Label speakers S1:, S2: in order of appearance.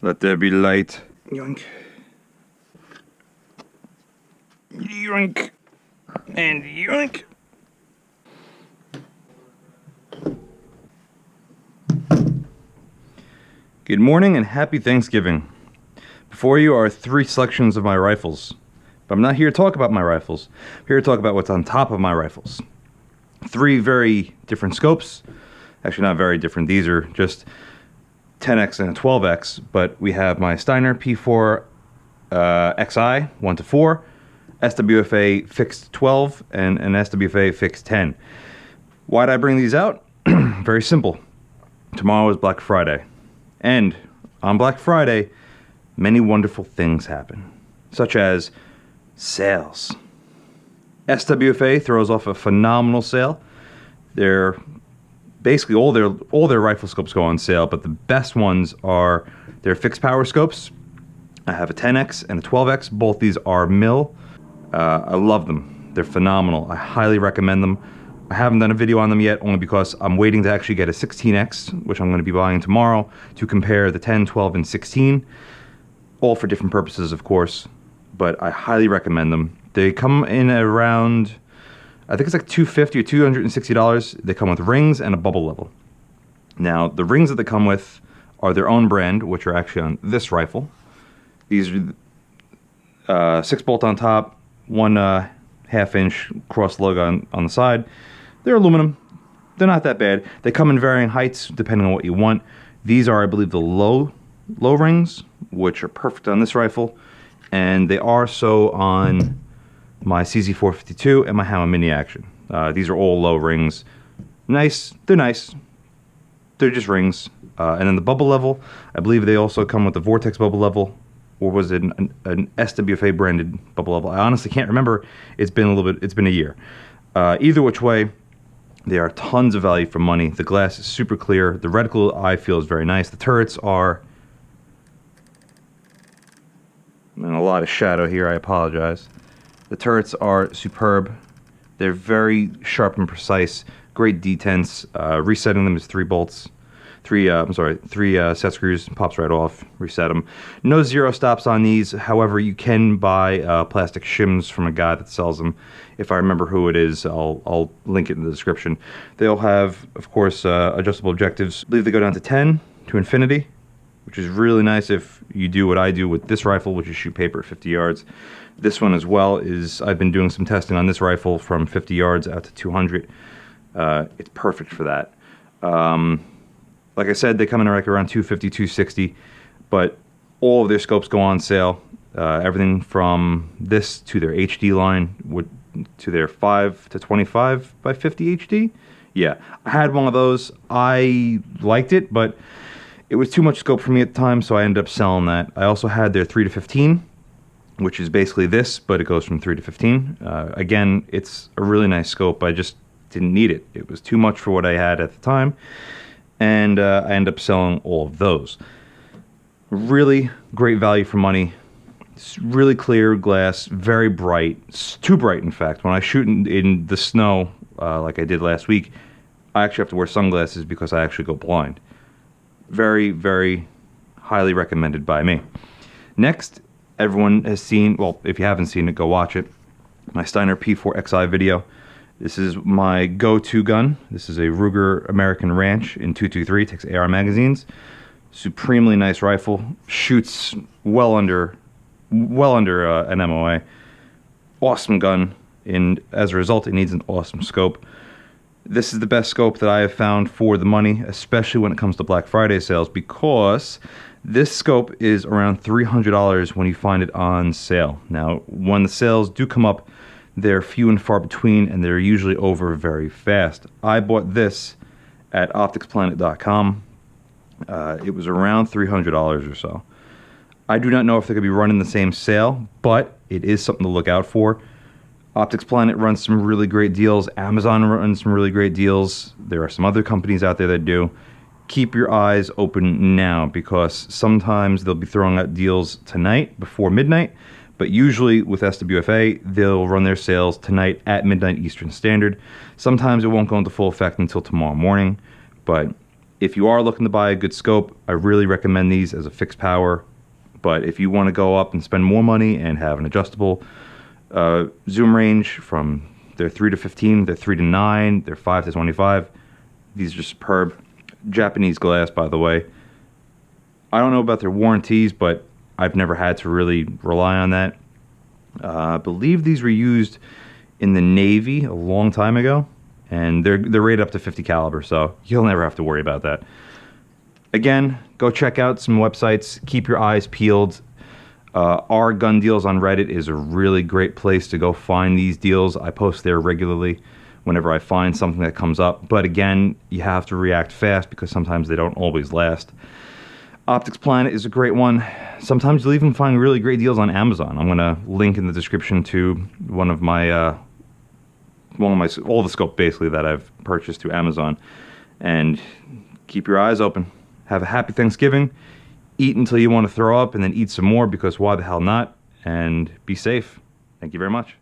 S1: Let there be light. Yoink. Yoink. And yoink. Good morning and happy Thanksgiving. Before you are 3 selections of my rifles. But I'm not here to talk about my rifles. I'm here to talk about what's on top of my rifles. 3 very different scopes. Actually, not very different. These are just 10x and a 12x. But we have my Steiner P4 XI 1-4, SWFA fixed 12, and an SWFA fixed 10. Why did I bring these out? Very simple. Tomorrow is Black Friday. And on Black Friday, many wonderful things happen, such as sales. SWFA throws off a phenomenal sale. They're basically all their rifle scopes go on sale, but the best ones are their fixed power scopes. I have a 10x and a 12x. Both these are mil. I love them. They're phenomenal. I highly recommend them. I haven't done a video on them yet, only because I'm waiting to actually get a 16x, which I'm going to be buying tomorrow, to compare the 10, 12, and 16. All for different purposes, of course, but I highly recommend them. They come in around, I think it's like $250 or $260. They come with rings and a bubble level. Now, the rings that they come with are their own brand, which are actually on this rifle. These are 6 bolt on top, 1 half-inch cross lug on the side. They're aluminum. They're not that bad. They come in varying heights depending on what you want. These are, I believe, the low rings, which are perfect on this rifle, and they are so on my CZ452 and my Hammer Mini Action. These are all low rings. Nice. They're nice. They're just rings. And then the bubble level, I believe they also come with the Vortex bubble level, or was it an SWFA branded bubble level? I honestly can't remember. It's been a year. Either which way, they are tons of value for money. The glass is super clear. The reticle I feel is very nice. The turrets are, and a lot of shadow here, I apologize. The turrets are superb. They're very sharp and precise. Great detents. Resetting them is 3 bolts. 3 set screws, pops right off, reset them. No zero stops on these. However, you can buy plastic shims from a guy that sells them. If I remember who it is, I'll link it in the description. They'll have, of course, adjustable objectives. I believe they go down to 10 to infinity, which is really nice if you do what I do with this rifle, which is shoot paper at 50 yards. This one as well is, I've been doing some testing on this rifle from 50 yards out to 200. It's perfect for that. Like I said, they come in like around $250, $260, but all of their scopes go on sale. Everything from this to their HD line, to their 5 to 25 by 50 HD. Yeah, I had one of those. I liked it, but it was too much scope for me at the time, so I ended up selling that. I also had their 3 to 15, which is basically this, but it goes from 3 to 15. Again, it's a really nice scope. I just didn't need it. It was too much for what I had at the time. And I end up selling all of those. Really great value for money. It's really clear glass, very bright. It's too bright, in fact. When I shoot in the snow, like I did last week, I actually have to wear sunglasses because I actually go blind. Very, very highly recommended by me. Next, everyone has seen, well, if you haven't seen it, go watch it. My Steiner P4 XI video. This is my go-to gun. This is a Ruger American Ranch in .223. Takes AR magazines. Supremely nice rifle. Shoots well under an MOA. Awesome gun. And as a result, it needs an awesome scope. This is the best scope that I have found for the money, especially when it comes to Black Friday sales, because this scope is around $300 when you find it on sale. Now, when the sales do come up, they're few and far between, and they're usually over very fast. I bought this at opticsplanet.com. It was around $300 or so. I do not know if they're going to be running the same sale, but it is something to look out for. Optics Planet runs some really great deals. Amazon runs some really great deals. There are some other companies out there that do. Keep your eyes open now, because sometimes they'll be throwing out deals tonight before midnight. But usually with SWFA, they'll run their sales tonight at midnight Eastern Standard. Sometimes it won't go into full effect until tomorrow morning, but If you are looking to buy a good scope, I really recommend these as a fixed power. But if you want to go up and spend more money and have an adjustable zoom range from they're 3 to 15, they're 3 to 9, they're 5 to 25, these are superb. Japanese glass, by the way. I don't know about their warranties, but I've never had to really rely on that. I believe these were used in the Navy a long time ago, and they're rated up to 50 caliber, so you'll never have to worry about that. Again, go check out some websites. Keep your eyes peeled. Our Gun Deals on Reddit is a really great place to go find these deals. I post there regularly whenever I find something that comes up. But again, you have to react fast because sometimes they don't always last. Optics Planet is a great one. Sometimes you'll even find really great deals on Amazon. I'm going to link in the description to one of my all the scope basically that I've purchased through Amazon. And keep your eyes open. Have a happy Thanksgiving. Eat until you want to throw up, and then eat some more because why the hell not? And be safe. Thank you very much.